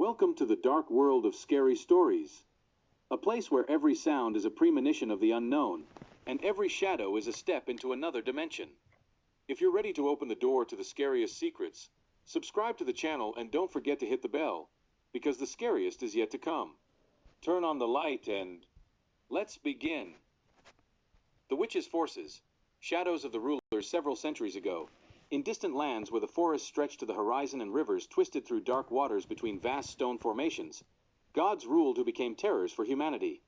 Welcome to the dark world of scary stories, a place where every sound is a premonition of the unknown, and every shadow is a step into another dimension. If you're ready to open the door to the scariest secrets, subscribe to the channel and don't forget to hit the bell, because the scariest is yet to come. Turn on the light and let's begin. The witches' forces, shadows of the rulers several centuries ago, in distant lands where the forests stretched to the horizon and rivers twisted through dark waters between vast stone formations, gods ruled who became terrors for humanity.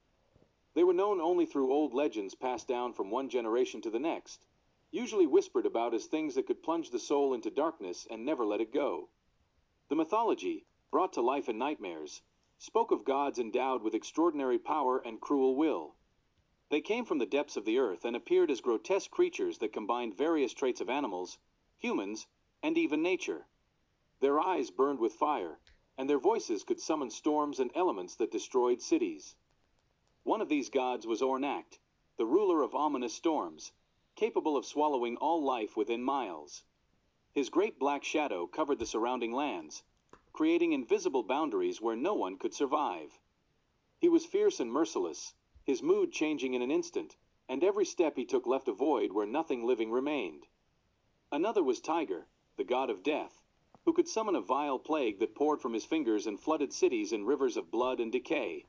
They were known only through old legends passed down from one generation to the next, usually whispered about as things that could plunge the soul into darkness and never let it go. The mythology, brought to life in nightmares, spoke of gods endowed with extraordinary power and cruel will. They came from the depths of the earth and appeared as grotesque creatures that combined various traits of animals, humans, and even nature. Their eyes burned with fire, and their voices could summon storms and elements that destroyed cities. One of these gods was Ornact, the ruler of ominous storms, capable of swallowing all life within miles. His great black shadow covered the surrounding lands, creating invisible boundaries where no one could survive. He was fierce and merciless, his mood changing in an instant, and every step he took left a void where nothing living remained. Another was Tiger, the god of death, who could summon a vile plague that poured from his fingers and flooded cities in rivers of blood and decay.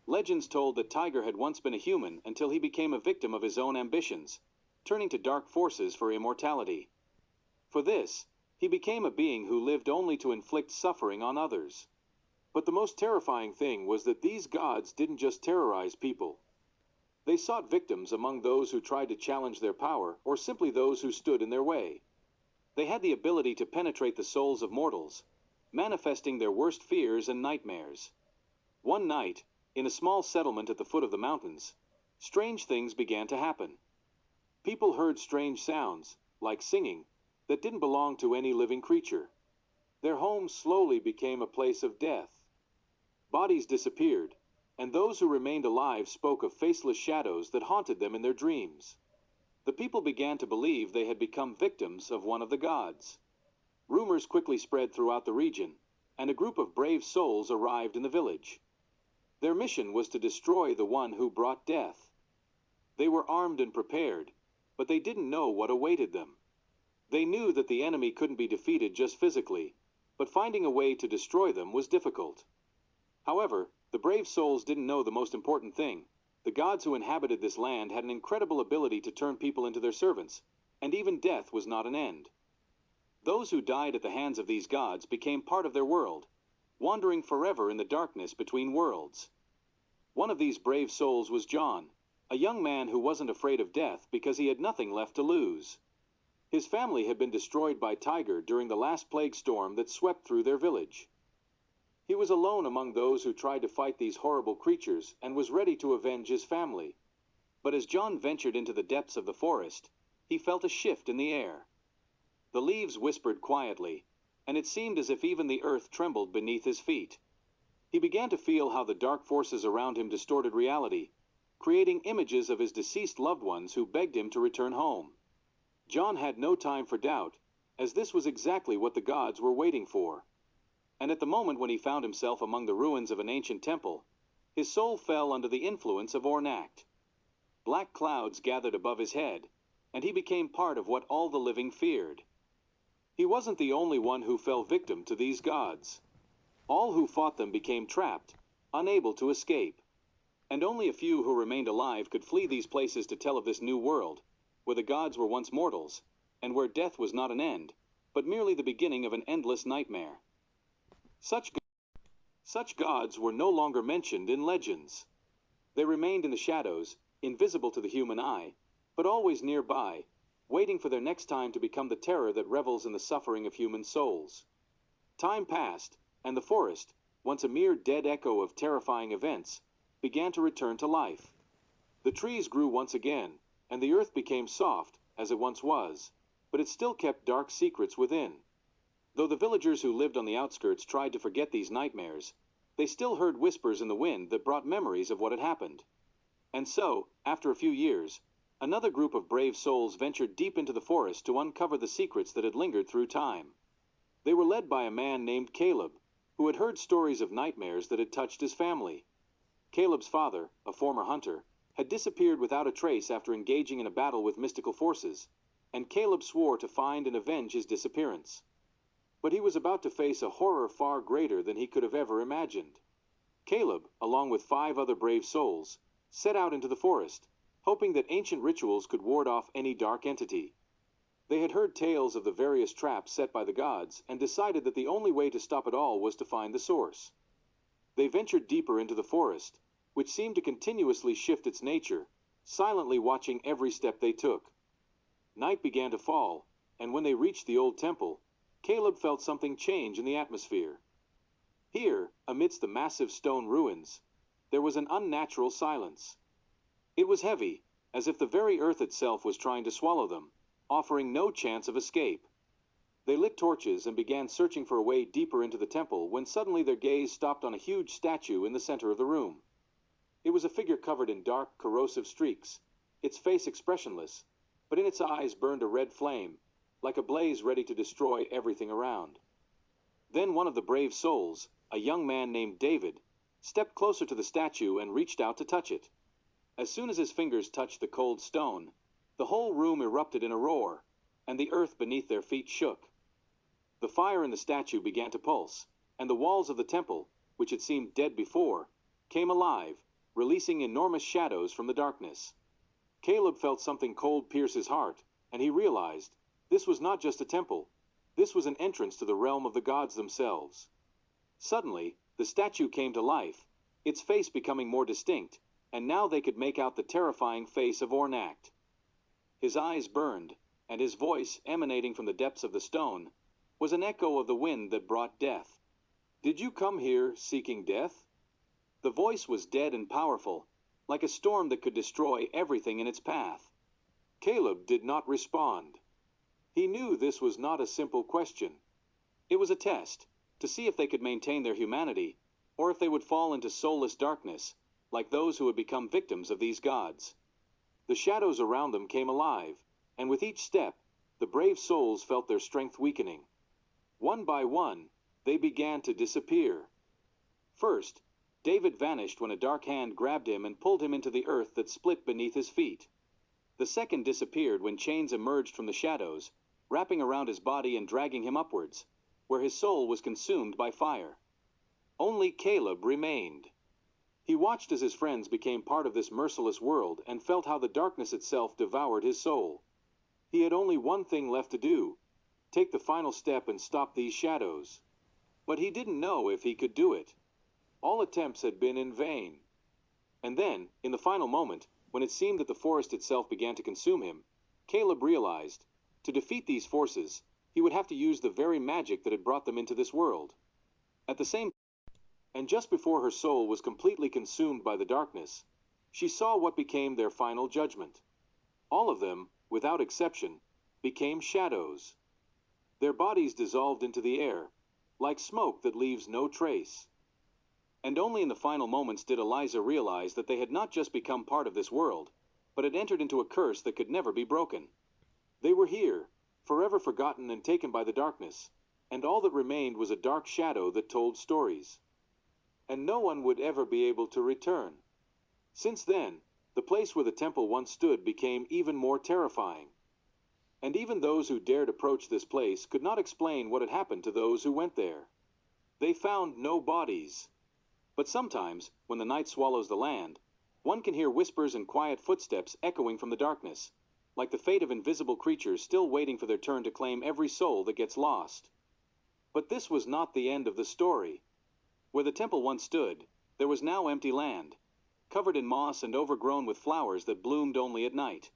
Legends told that Tiger had once been a human until he became a victim of his own ambitions, turning to dark forces for immortality. For this, he became a being who lived only to inflict suffering on others. But the most terrifying thing was that these gods didn't just terrorize people. They sought victims among those who tried to challenge their power or simply those who stood in their way. They had the ability to penetrate the souls of mortals, manifesting their worst fears and nightmares. One night, in a small settlement at the foot of the mountains, strange things began to happen. People heard strange sounds, like singing, that didn't belong to any living creature. Their home slowly became a place of death. Bodies disappeared, and those who remained alive spoke of faceless shadows that haunted them in their dreams. The people began to believe they had become victims of one of the gods. Rumors quickly spread throughout the region, and a group of brave souls arrived in the village. Their mission was to destroy the one who brought death. They were armed and prepared, but they didn't know what awaited them. They knew that the enemy couldn't be defeated just physically, but finding a way to destroy them was difficult. However, the brave souls didn't know the most important thing. The gods who inhabited this land had an incredible ability to turn people into their servants, and even death was not an end. Those who died at the hands of these gods became part of their world, wandering forever in the darkness between worlds. One of these brave souls was John, a young man who wasn't afraid of death because he had nothing left to lose. His family had been destroyed by Tiger during the last plague storm that swept through their village. He was alone among those who tried to fight these horrible creatures and was ready to avenge his family. But as John ventured into the depths of the forest, he felt a shift in the air. The leaves whispered quietly, and it seemed as if even the earth trembled beneath his feet. He began to feel how the dark forces around him distorted reality, creating images of his deceased loved ones who begged him to return home. John had no time for doubt, as this was exactly what the gods were waiting for. And at the moment when he found himself among the ruins of an ancient temple, his soul fell under the influence of Ornact. Black clouds gathered above his head, and he became part of what all the living feared. He wasn't the only one who fell victim to these gods. All who fought them became trapped, unable to escape. And only a few who remained alive could flee these places to tell of this new world, where the gods were once mortals, and where death was not an end, but merely the beginning of an endless nightmare. Such gods were no longer mentioned in legends. They remained in the shadows, invisible to the human eye, but always nearby, waiting for their next time to become the terror that revels in the suffering of human souls. Time passed, and the forest, once a mere dead echo of terrifying events, began to return to life. The trees grew once again, and the earth became soft, as it once was, but it still kept dark secrets within. Though the villagers who lived on the outskirts tried to forget these nightmares, they still heard whispers in the wind that brought memories of what had happened. And so, after a few years, another group of brave souls ventured deep into the forest to uncover the secrets that had lingered through time. They were led by a man named Caleb, who had heard stories of nightmares that had touched his family. Caleb's father, a former hunter, had disappeared without a trace after engaging in a battle with mystical forces, and Caleb swore to find and avenge his disappearance. But he was about to face a horror far greater than he could have ever imagined. Caleb, along with 5 other brave souls, set out into the forest, hoping that ancient rituals could ward off any dark entity. They had heard tales of the various traps set by the gods and decided that the only way to stop it all was to find the source. They ventured deeper into the forest, which seemed to continuously shift its nature, silently watching every step they took. Night began to fall, and when they reached the old temple, Caleb felt something change in the atmosphere. Here, amidst the massive stone ruins, there was an unnatural silence. It was heavy, as if the very earth itself was trying to swallow them, offering no chance of escape. They lit torches and began searching for a way deeper into the temple when suddenly their gaze stopped on a huge statue in the center of the room. It was a figure covered in dark, corrosive streaks, its face expressionless, but in its eyes burned a red flame, like a blaze ready to destroy everything around. Then one of the brave souls, a young man named David, stepped closer to the statue and reached out to touch it. As soon as his fingers touched the cold stone, the whole room erupted in a roar, and the earth beneath their feet shook. The fire in the statue began to pulse, and the walls of the temple, which had seemed dead before, came alive, releasing enormous shadows from the darkness. Caleb felt something cold pierce his heart, and he realized this was not just a temple, this was an entrance to the realm of the gods themselves. Suddenly, the statue came to life, its face becoming more distinct, and now they could make out the terrifying face of Ornact. His eyes burned, and his voice, emanating from the depths of the stone, was an echo of the wind that brought death. "Did you come here seeking death?" The voice was dead and powerful, like a storm that could destroy everything in its path. Caleb did not respond. He knew this was not a simple question. It was a test, to see if they could maintain their humanity, or if they would fall into soulless darkness, like those who had become victims of these gods. The shadows around them came alive, and with each step, the brave souls felt their strength weakening. One by one, they began to disappear. First, David vanished when a dark hand grabbed him and pulled him into the earth that split beneath his feet. The second disappeared when chains emerged from the shadows, wrapping around his body and dragging him upwards, where his soul was consumed by fire. Only Caleb remained. He watched as his friends became part of this merciless world and felt how the darkness itself devoured his soul. He had only one thing left to do: take the final step and stop these shadows. But he didn't know if he could do it. All attempts had been in vain. And then, in the final moment, when it seemed that the forest itself began to consume him, Caleb realized, to defeat these forces, he would have to use the very magic that had brought them into this world. At the same time, and just before her soul was completely consumed by the darkness, she saw what became their final judgment. All of them, without exception, became shadows. Their bodies dissolved into the air, like smoke that leaves no trace. And only in the final moments did Eliza realize that they had not just become part of this world, but had entered into a curse that could never be broken. They were here, forever forgotten and taken by the darkness, and all that remained was a dark shadow that told stories. And no one would ever be able to return. Since then, the place where the temple once stood became even more terrifying. And even those who dared approach this place could not explain what had happened to those who went there. They found no bodies. But sometimes, when the night swallows the land, one can hear whispers and quiet footsteps echoing from the darkness, like the fate of invisible creatures still waiting for their turn to claim every soul that gets lost. But this was not the end of the story. Where the temple once stood, there was now empty land, covered in moss and overgrown with flowers that bloomed only at night.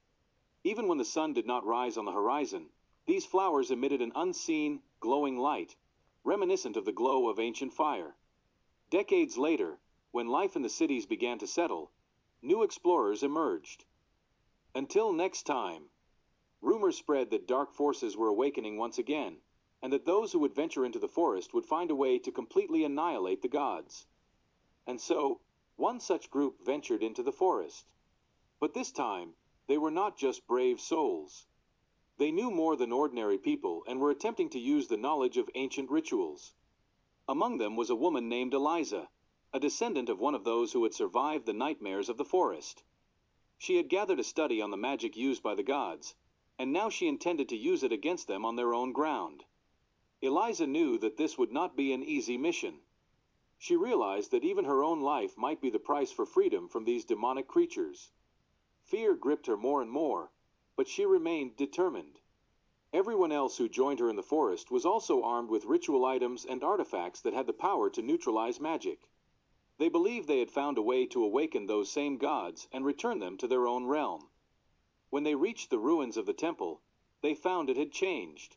Even when the sun did not rise on the horizon, these flowers emitted an unseen, glowing light, reminiscent of the glow of ancient fire. Decades later, when life in the cities began to settle, new explorers emerged. Until next time, rumors spread that dark forces were awakening once again, and that those who would venture into the forest would find a way to completely annihilate the gods. And so, one such group ventured into the forest. But this time, they were not just brave souls. They knew more than ordinary people and were attempting to use the knowledge of ancient rituals. Among them was a woman named Eliza, a descendant of one of those who had survived the nightmares of the forest. She had gathered a study on the magic used by the gods, and now she intended to use it against them on their own ground. Eliza knew that this would not be an easy mission. She realized that even her own life might be the price for freedom from these demonic creatures. Fear gripped her more and more, but she remained determined. Everyone else who joined her in the forest was also armed with ritual items and artifacts that had the power to neutralize magic. They believed they had found a way to awaken those same gods and return them to their own realm. When they reached the ruins of the temple, they found it had changed.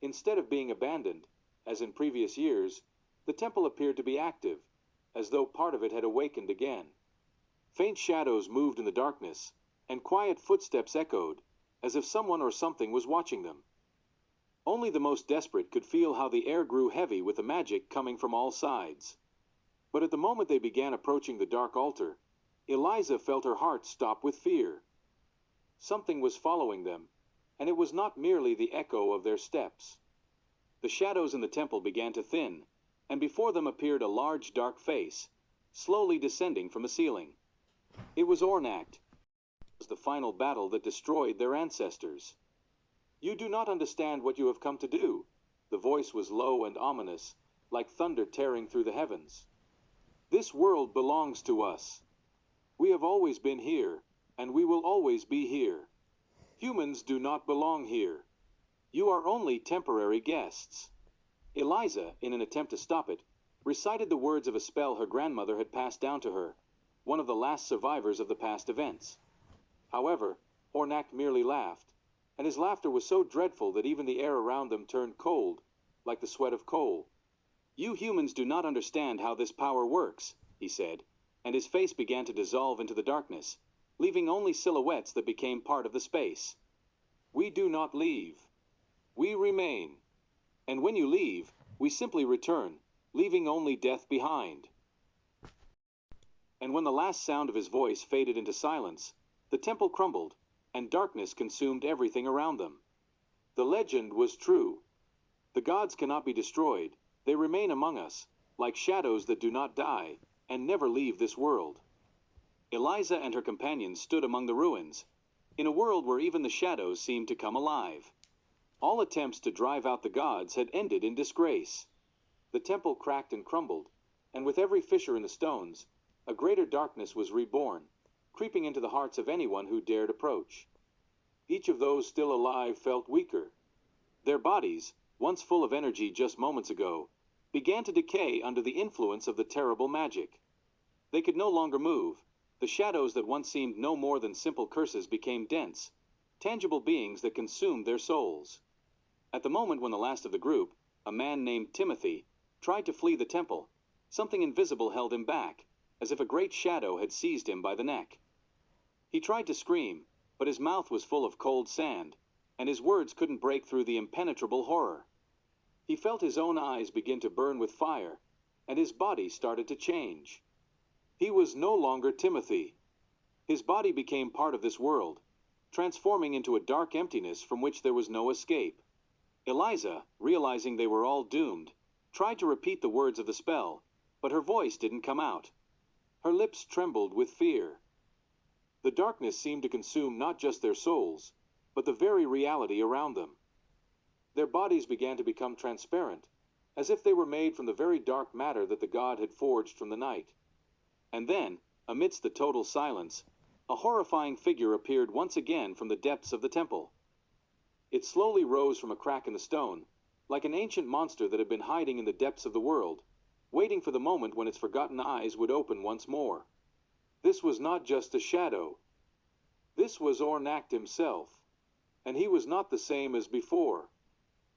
Instead of being abandoned, as in previous years, the temple appeared to be active, as though part of it had awakened again. Faint shadows moved in the darkness, and quiet footsteps echoed, as if someone or something was watching them. Only the most desperate could feel how the air grew heavy with the magic coming from all sides. But at the moment they began approaching the dark altar, Eliza felt her heart stop with fear. Something was following them, and it was not merely the echo of their steps. The shadows in the temple began to thin, and before them appeared a large dark face, slowly descending from the ceiling. It was Ornact. It was the final battle that destroyed their ancestors. "You do not understand what you have come to do." The voice was low and ominous, like thunder tearing through the heavens. "This world belongs to us. We have always been here, and we will always be here. Humans do not belong here. You are only temporary guests." Eliza, in an attempt to stop it, recited the words of a spell her grandmother had passed down to her, one of the last survivors of the past events. However, Ornact merely laughed, and his laughter was so dreadful that even the air around them turned cold, like the sweat of coal. "You humans do not understand how this power works," he said, and his face began to dissolve into the darkness, leaving only silhouettes that became part of the space. "We do not leave. We remain. And when you leave, we simply return, leaving only death behind." And when the last sound of his voice faded into silence, the temple crumbled, and darkness consumed everything around them. The legend was true. The gods cannot be destroyed. They remain among us, like shadows that do not die, and never leave this world. Eliza and her companions stood among the ruins, in a world where even the shadows seemed to come alive. All attempts to drive out the gods had ended in disgrace. The temple cracked and crumbled, and with every fissure in the stones, a greater darkness was reborn, creeping into the hearts of anyone who dared approach. Each of those still alive felt weaker. Their bodies, once full of energy just moments ago, began to decay under the influence of the terrible magic. They could no longer move. The shadows that once seemed no more than simple curses became dense, tangible beings that consumed their souls. At the moment when the last of the group, a man named Timothy, tried to flee the temple, something invisible held him back, as if a great shadow had seized him by the neck. He tried to scream, but his mouth was full of cold sand, and his words couldn't break through the impenetrable horror. He felt his own eyes begin to burn with fire, and his body started to change. He was no longer Timothy. His body became part of this world, transforming into a dark emptiness from which there was no escape. Eliza, realizing they were all doomed, tried to repeat the words of the spell, but her voice didn't come out. Her lips trembled with fear. The darkness seemed to consume not just their souls, but the very reality around them. Their bodies began to become transparent, as if they were made from the very dark matter that the god had forged from the night. And then, amidst the total silence, a horrifying figure appeared once again from the depths of the temple. It slowly rose from a crack in the stone, like an ancient monster that had been hiding in the depths of the world, waiting for the moment when its forgotten eyes would open once more. This was not just a shadow. This was Ornact himself, and he was not the same as before.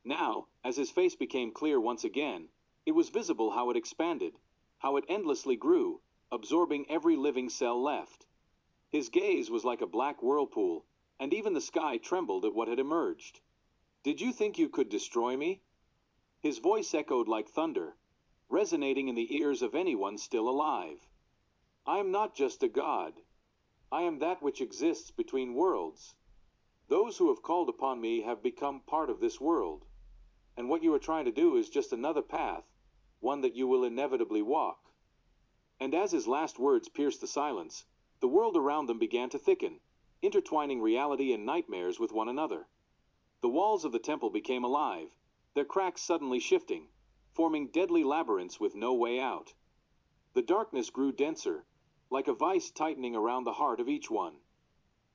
Now, as his face became clear once again, it was visible how it expanded, how it endlessly grew, absorbing every living cell left. His gaze was like a black whirlpool, and even the sky trembled at what had emerged. "Did you think you could destroy me?" His voice echoed like thunder, resonating in the ears of anyone still alive. "I am not just a god. I am that which exists between worlds. Those who have called upon me have become part of this world. And what you are trying to do is just another path, one that you will inevitably walk. And as his last words pierced the silence, the world around them began to thicken, intertwining reality and nightmares with one another. The walls of the temple became alive, their cracks suddenly shifting, forming deadly labyrinths with no way out. The darkness grew denser, like a vice tightening around the heart of each one.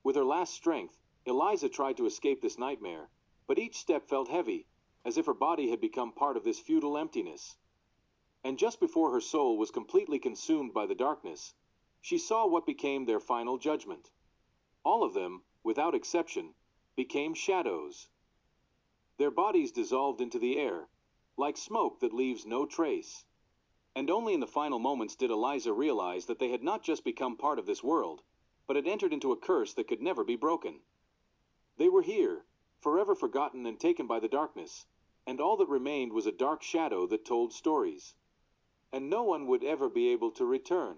With her last strength, Eliza tried to escape this nightmare, but each step felt heavy, as if her body had become part of this futile emptiness. And just before her soul was completely consumed by the darkness, she saw what became their final judgment. All of them, without exception, became shadows. Their bodies dissolved into the air, like smoke that leaves no trace. And only in the final moments did Eliza realize that they had not just become part of this world, but had entered into a curse that could never be broken. They were here, forever forgotten and taken by the darkness, and all that remained was a dark shadow that told stories. And no one would ever be able to return.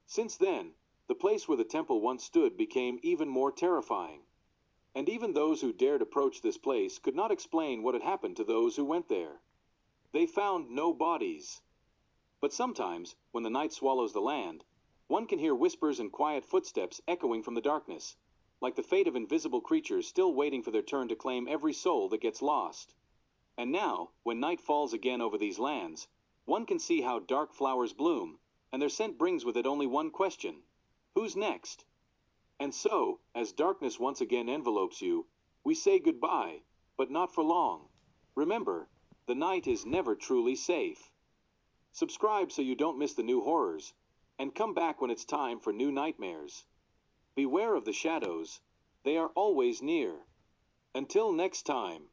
Since then, the place where the temple once stood became even more terrifying. And even those who dared approach this place could not explain what had happened to those who went there. They found no bodies. But sometimes, when the night swallows the land, one can hear whispers and quiet footsteps echoing from the darkness, like the fate of invisible creatures still waiting for their turn to claim every soul that gets lost. And now, when night falls again over these lands, one can see how dark flowers bloom, and their scent brings with it only one question: who's next? And so, as darkness once again envelopes you, we say goodbye, but not for long. Remember, the night is never truly safe. Subscribe so you don't miss the new horrors, and come back when it's time for new nightmares. Beware of the shadows, they are always near. Until next time.